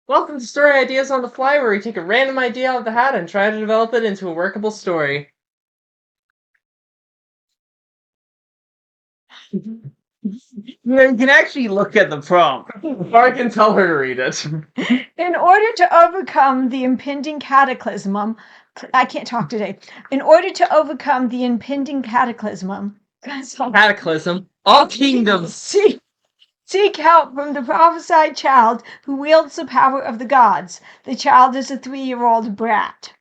Welcome to Story Ideas on the Fly, where we take a random idea out of the hat and try to develop it into a workable story. You can actually look at the prompt. Or I can tell her to read it. In order to overcome the impending cataclysm, I can't talk today. In order to overcome the impending cataclysm, all kingdoms. Seek help from the prophesied child who wields the power of the gods. The child is a 3-year-old Brat.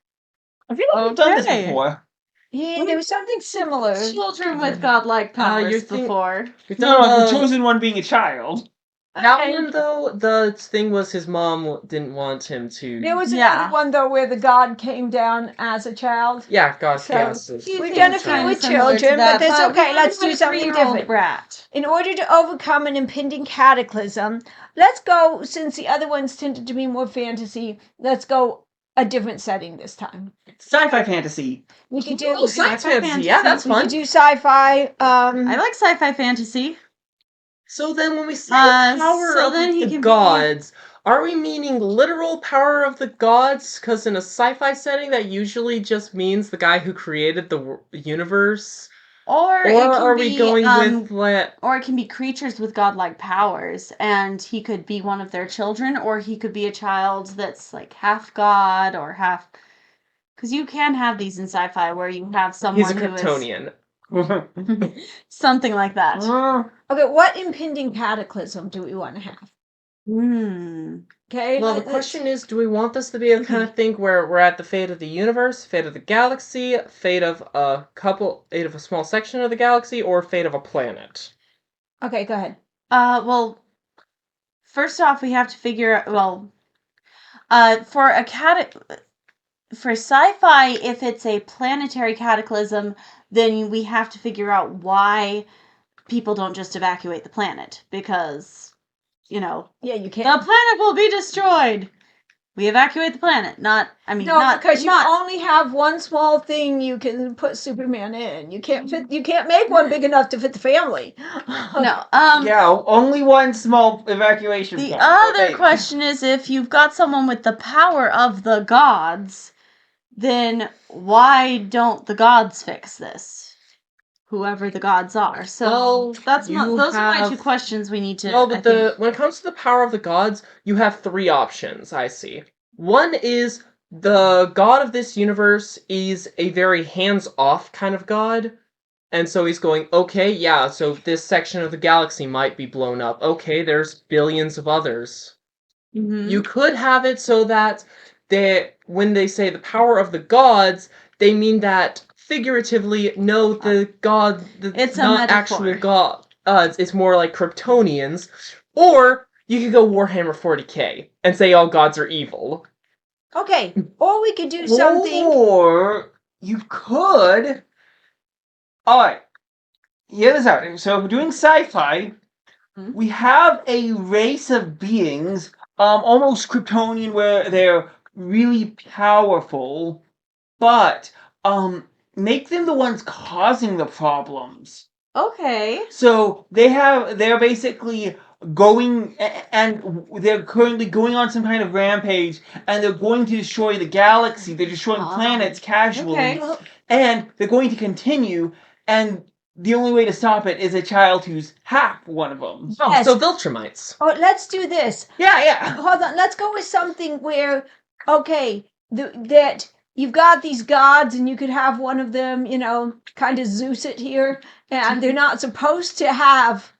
I feel like we've done this before. Yeah, there was something similar. Children with godlike powers before. No, the chosen one being a child. That one, though, the thing was his mom didn't want him to... There was another one, though, where the god came down as a child. Yeah, God So, came as we've done a few with children, but that's okay. Let's do something different. Brat. In order to overcome an impending cataclysm, let's go, since the other ones tended to be more fantasy, let's go a different setting this time. Sci-fi fantasy. We could do sci-fi fantasy. Yeah, that's we fun. could do sci-fi. I like sci-fi fantasy. So then when we say power of the gods, are we meaning literal power of the gods? Because in a sci-fi setting, that usually just means the guy who created the universe. Or are we going with what? Or it can be creatures with godlike powers, and he could be one of their children, or he could be a child that's like half god or half. Because you can have these in sci-fi where you have someone He's a Kryptonian. Something like that. Okay, what impending cataclysm do we want to have? Okay. Well, the question is, do we want this to be a kind of thing where we're at the fate of the universe, fate of the galaxy, fate of a small section of the galaxy, or fate of a planet? Okay, go ahead. Well, first off, we have to figure out, for sci-fi, if it's a planetary cataclysm, then we have to figure out why people don't just evacuate the planet, because, you can't. The planet will be destroyed. We evacuate the planet, because you only have one small thing you can put Superman in. You can't make one big enough to fit the family. No. Yeah, only one small evacuation. The other question is, if you've got someone with the power of the gods, then why don't the gods fix this? Whoever the gods are. So those are my two questions we need to. No, but when it comes to the power of the gods, you have 3 options, I see. One is the god of this universe is a very hands-off kind of god. And so he's going, okay, yeah, so this section of the galaxy might be blown up. Okay, there's billions of others. Mm-hmm. You could have it so that when they say the power of the gods, they mean that figuratively, no, the god, it's not actual gods, it's more like Kryptonians. Or you could go Warhammer 40k and say all gods are evil. Okay, or we could do something. Or you could. Alright, hear this out. So if we're doing sci-fi, we have a race of beings, almost Kryptonian, where they're really powerful, but make them the ones causing the problems. Okay. So they're basically going, and they're currently going on some kind of rampage, and they're going to destroy the galaxy. They're destroying planets casually, and they're going to continue, and the only way to stop it is a child who's half one of them. Oh, yes. So Viltrumites. Oh, let's do this. Yeah. Hold on, let's go with something where, that you've got these gods, and you could have one of them, kind of Zeus it here, and they're not supposed to have,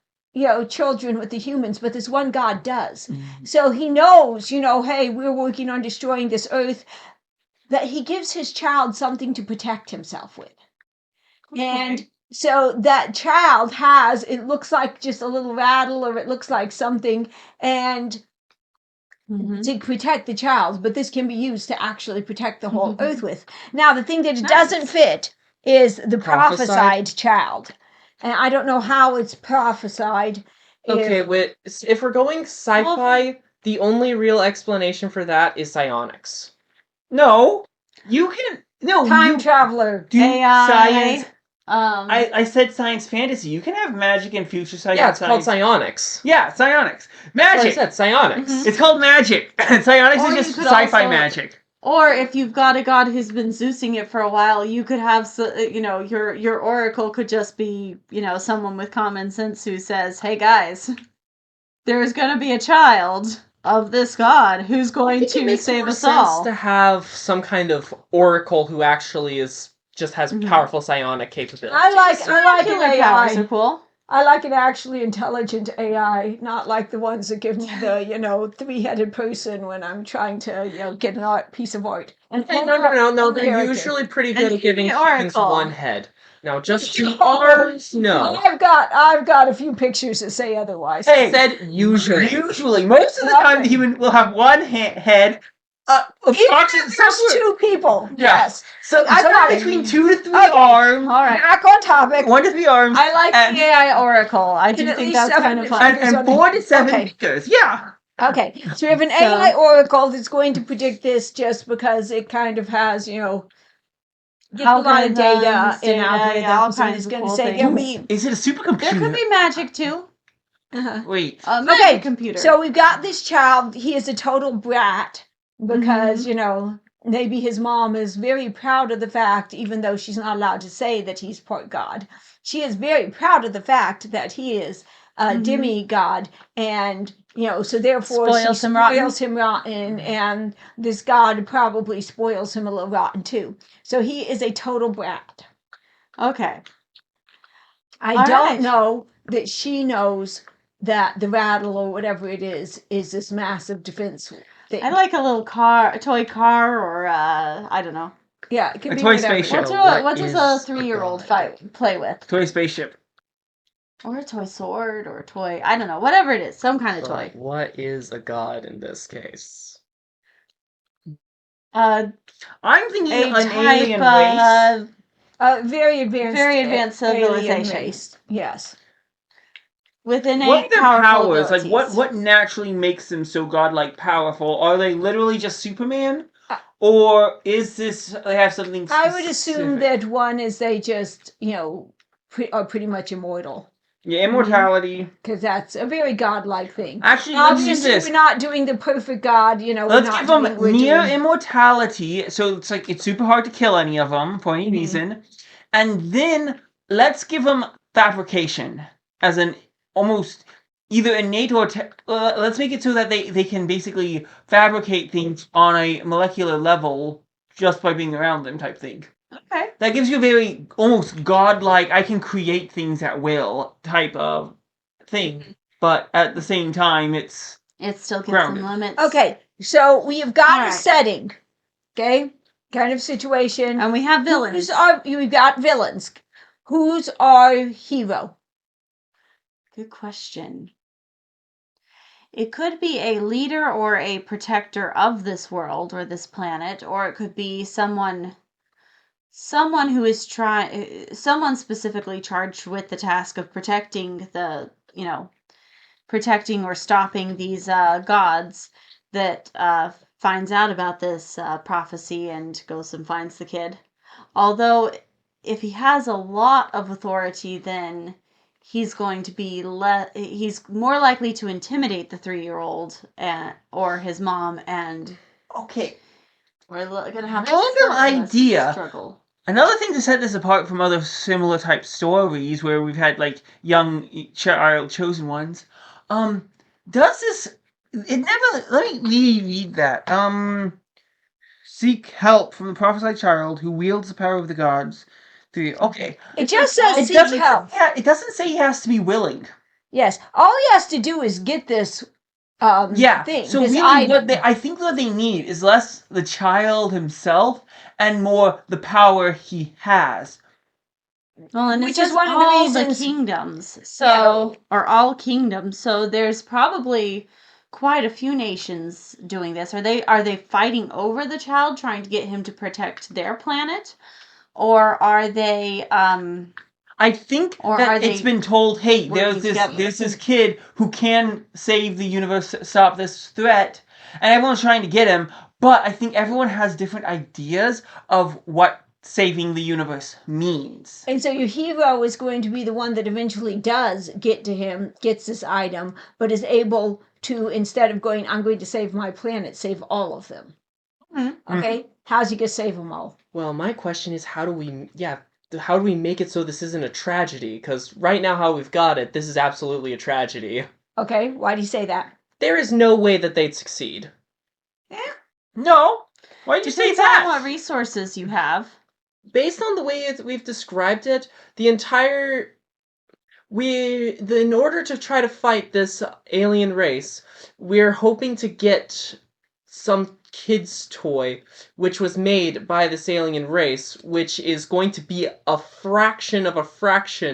children with the humans, but this one god does. Mm-hmm. So he knows, hey, we're working on destroying this earth, that he gives his child something to protect himself with. Okay. And so that child has, it looks like just a little rattle, or it looks like something, and to protect the child, but this can be used to actually protect the whole earth with. Now, the thing that it doesn't fit is the prophesied child. And I don't know how it's prophesied. Okay, if we're going sci-fi, the only real explanation for that is psionics. No, you can... No, Time traveler. Do AI. Science I said science fantasy. You can have magic and future science. Yeah, it's called psionics. Yeah, psionics. That's what I Magic. said, psionics. Mhm. It's called magic. Psionics Or is you just could sci-fi also- magic. Or if you've got a god who's been Zeusing it for a while, you could have, your oracle could just be, someone with common sense who says, "Hey guys, there's going to be a child of this god who's going It to makes save more us sense all." to have some kind of oracle who actually just has Mhm. powerful psionic capabilities. I like an Killer powers are AI. cool. I like an actually intelligent AI, not like the ones that give me the, three-headed person when I'm trying to, get an piece of art. And No. They're character. usually pretty good And at giving the humans oracle. one head. Now, just two Oh, arms? No. I've got a few pictures that say otherwise. Hey, Said usually. Usually, most of the time, the human will have one head. There's two people. Yeah. Yes. So I somewhere got it. between 2 to 3 Okay. arms. All right. Back on topic. 1 to 3 arms. I like and, the AI oracle. I do And at think least that's kind of 7 fun. fingers on and 4 to 7 Okay. fingers. Yeah. Okay, so we have an AI oracle that's going to predict this just because it kind of has, gets a lot of data Algorithms, in all algorithms, and kinds it's of going cool to say things. there'll be. Is it a supercomputer? There could be magic too. Uh-huh. Wait. A magic Okay, computer. so we've got this child. He is a total brat because, maybe his mom is very proud of the fact, even though she's not allowed to say that he's part God, she is very proud of the fact that he is a demigod, and so therefore Spoils she him rotten. spoils him rotten, and this god probably spoils him a little rotten too. So he is a total brat. Okay. I All don't right. know that she knows that the rattle or whatever it is this massive defense thing. I like a toy car, or I don't know. Yeah, it can A be toy whatever. spaceship. What does a is 3-year-old a god? play with? Toy spaceship. Or a toy sword, or a toy, I don't know, whatever it is, some kind of toy. But what is a god in this case? I'm thinking A an alien race. Very advanced. Very advanced alien civilization. race. Yes. With What innate are their powerful powers? Like, abilities. what naturally makes them so godlike powerful? Are they literally just Superman? Uh, Or is this, they have something I would assume specific? that one is they just, are pretty much immortal. Yeah, immortality. Because that's a very godlike thing. Actually, let's use Obviously, this. we're not doing the perfect god, we're Let's not give them doing, we're near doing, immortality, so it's like it's super hard to kill any of them for any Mhm. reason. And then let's give them fabrication as an almost either innate or let's make it so that they can basically fabricate things on a molecular level just by being around them type thing. Okay. That gives you a very almost godlike, I can create things at will type of thing. But at the same time, it's It still gets Grounded. some limits. Okay, so we have got a Alright. setting, okay? Kind of situation. And we have villains. We've got villains. Who's our hero? Good question. It could be a leader or a protector of this world or this planet, or it could be someone who is someone specifically charged with the task of protecting protecting or stopping these gods that finds out about this prophecy and goes and finds the kid. Although if he has a lot of authority, then he's going to be he's more likely to intimidate the 3-year-old or his mom, and okay. we're gonna have Random idea. struggle. Another thing to set this apart from other similar type stories where we've had like young child chosen ones, does this? It never. Let me reread that. Seek help from the prophesied child who wields the power of the gods. Okay. It just says It seek doesn't. help. Yeah, it doesn't say he has to be willing. Yes, all he has to do is get this Yeah. thing. So this really, item. I think what they need is less the child himself and more the power he has. Well, and Which it's is just one of the all reasons- the kingdoms. So, or all kingdoms. So there's probably quite a few nations doing this. Are they fighting over the child, trying to get him to protect their planet, or are they? I think Or that are they it's been told, hey, working together? there's this kid who can save the universe, stop this threat, and everyone's trying to get him. But I think everyone has different ideas of what saving the universe means. And so your hero is going to be the one that eventually does get to him, gets this item, but is able to, instead of going, I'm going to save my planet, save all of them. Okay? How's he going to save them all? Well, my question is, how do we make it so this isn't a tragedy? Because right now, how we've got it, this is absolutely a tragedy. Okay, why do you say that? There is no way that they'd succeed. No. Why do you say Depends on that? what resources you have. Based on the way we've described it, in order to try to fight this alien race, we're hoping to get some kid's toy, which was made by this alien race, which is going to be a fraction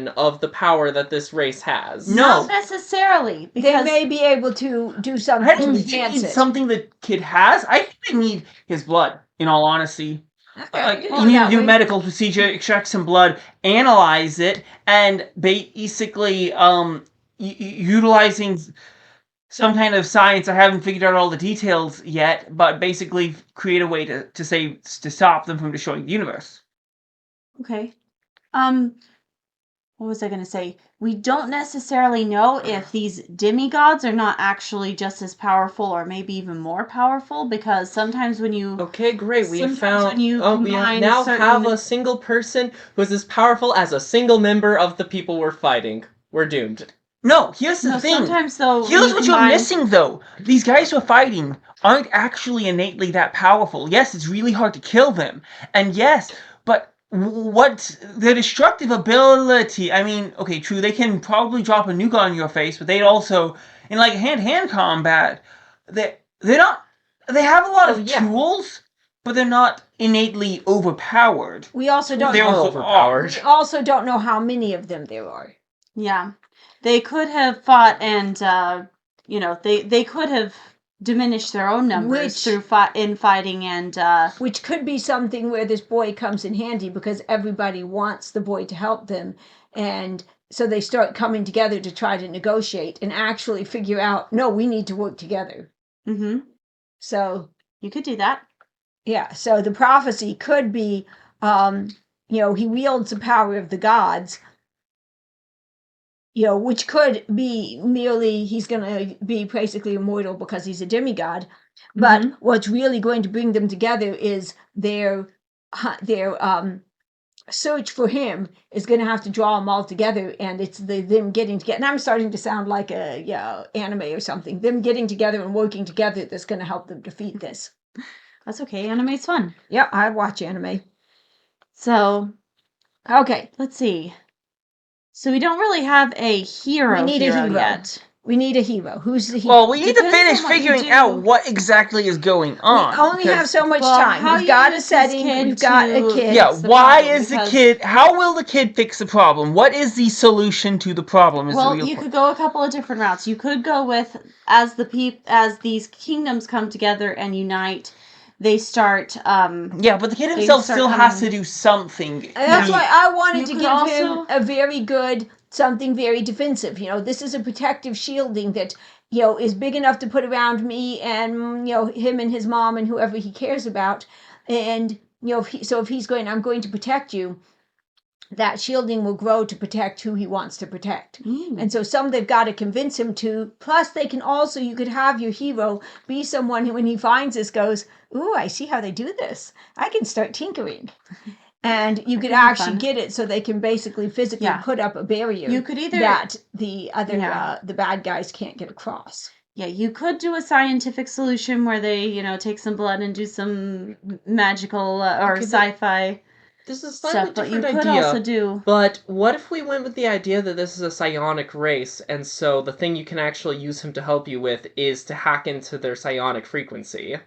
of the power that this race has. No. Not necessarily, They because may be able to do I something don't to think they enhance need it. something the kid has. I think they need his blood, in all honesty. Like, Well, you need to that do a way- medical procedure, extract some blood, analyze it, and basically utilizing some kind of science. I haven't figured out all the details yet, but basically create a way to stop them from destroying the universe. okay. What was I going to say? We don't necessarily know if these demigods are not actually just as powerful or maybe even more powerful, because sometimes when you Okay, great. We Sometimes found. when you We combine now certain- have a single person who is as powerful as a single member of the people we're fighting. We're doomed. No, here's the no, thing. sometimes though when Here's you what you're combine- missing, though. These guys who are fighting aren't actually innately that powerful. Yes, it's really hard to kill them. And yes, but what's their destructive ability? I mean, okay, true, they can probably drop a nuke on your face, but they'd also, in like hand-to-hand combat, they're not... They have a lot of tools, but they're not innately overpowered. We also don't They're know. also overpowered. We also don't know how many of them there are. Yeah, they could have fought, and they could have diminished their own numbers Which- through fighting, and Which could be something where this boy comes in handy because everybody wants the boy to help them. And so they start coming together to try to negotiate and actually figure out, no, we need to work together. So, you could do that. yeah, so the prophecy could be, he wields the power of the gods, which could be merely he's going to be basically immortal because he's a demigod. But what's really going to bring them together is their search for him is going to have to draw them all together, and it's them getting together. And I'm starting to sound like a anime or something. Them getting together and working together that's going to help them defeat this. That's okay. Anime's fun. Yeah, I watch anime. So Okay, let's see. So we don't really have a hero. We need a hero. Yet. we need a hero. Who's the hero? Well, we need to Depends finish on what you figuring do. out what exactly is going on. We only have so much Well, time. how We've you got a use this setting. kid We've got a to- kid. Yeah, fix the why problem, is the because- kid... How will the kid fix the problem? What is the solution to the problem? Is the Well, real you point. could go a couple of different routes. You could go with as these kingdoms come together and unite, they start. Yeah, but the kid They himself start still has coming- to do something. And that's why I wanted You to could give also- him a very good, something very defensive. This is a protective shielding that, is big enough to put around me and, him and his mom and whoever he cares about. And, if he's going, I'm going to protect you, that shielding will grow to protect who he wants to protect. And so some they've got to convince him to. Plus, they can also, you could have your hero be someone who, when he finds this, goes, ooh, I see how they do this. I can start tinkering. And you could could be actually fun. get it so they can basically physically Yeah. put up a barrier You could either- that the other, Yeah. the bad guys can't get across. Yeah, you could do a scientific solution where they, take some blood and do some magical or Okay, but- sci-fi This is a slightly stuff, but you different could idea. also do. But what if we went with the idea that this is a psionic race, and so the thing you can actually use him to help you with is to hack into their psionic frequency?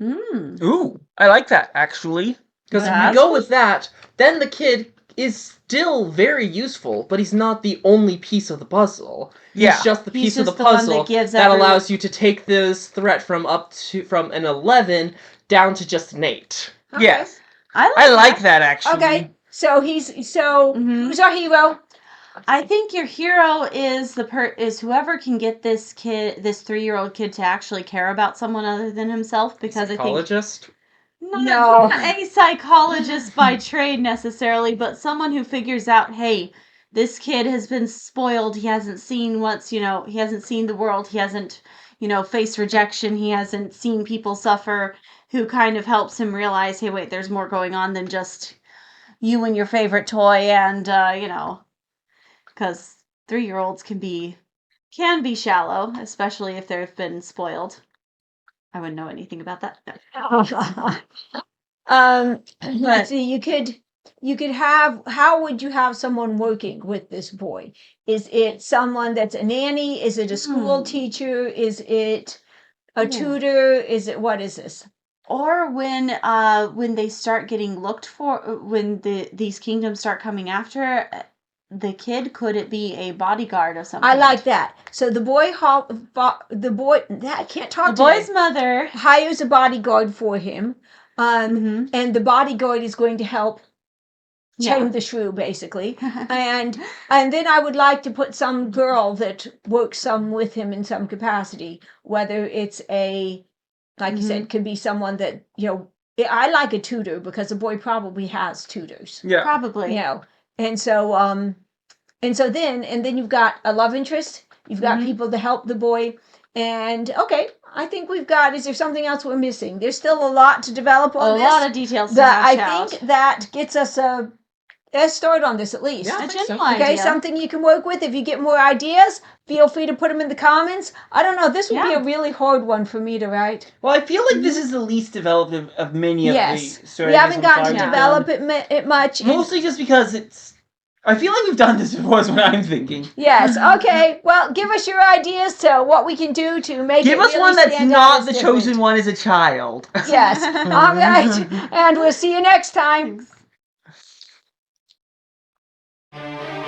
Ooh, I like that, actually. Because if That's- you go with that, then the kid is still very useful, but he's not the only piece of the puzzle. Yeah. He's just the He's piece of the just the one that puzzle gives that everyone- allows you to take this threat from an 11 down to just an 8. Yes. I I like that, actually. Okay, so Mhm. who's our hero? I think your hero is is whoever can get this 3-year-old kid to actually care about someone other than himself, because I think Psychologist? Not a psychologist by trade necessarily, but someone who figures out, hey, this kid has been spoiled. He hasn't seen he hasn't seen the world. He hasn't, faced rejection. He hasn't seen people suffer, who kind of helps him realize, hey, wait, there's more going on than just you and your favorite toy. And, because 3-year-olds can be shallow, especially if they've been spoiled. I wouldn't know anything about that. No. Let's see. You could have. How would you have someone working with this boy? Is it someone that's a nanny? Is it a school teacher? Is it a tutor? Is it what is this? Or when they start getting looked for, when these kingdoms start coming after the kid, could it be a bodyguard of some I kind? like that. So the boy I can't talk. The boy's mother hires a bodyguard for him, and the bodyguard is going to help tame the shrew, basically. and then I would like to put some girl that works with him in some capacity, whether it's like you said, could be someone that, I like a tutor because the boy probably has tutors. Yeah. Probably. And so then you've got a love interest, you've got people to help the boy, and okay, I think we've got, is there something else we're missing? There's still a lot to develop on this. A lot of details to hash out. I think that gets us a start on this at least. Yeah, I A think so. general Okay, idea. something you can work with. If you get more ideas, feel free to put them in the comments. I don't know, this would be a really hard one for me to write. Well, I feel like this is the least developed of many of the stories. We haven't gotten to we've develop done. it much. Mostly just because I feel like we've done this before is what I'm thinking. Yes, okay. Well, give us your ideas to what we can do to make Give it us really one that's stand out not as the different. chosen one as a child. Yes. All right. And we'll see you next time. Thanks.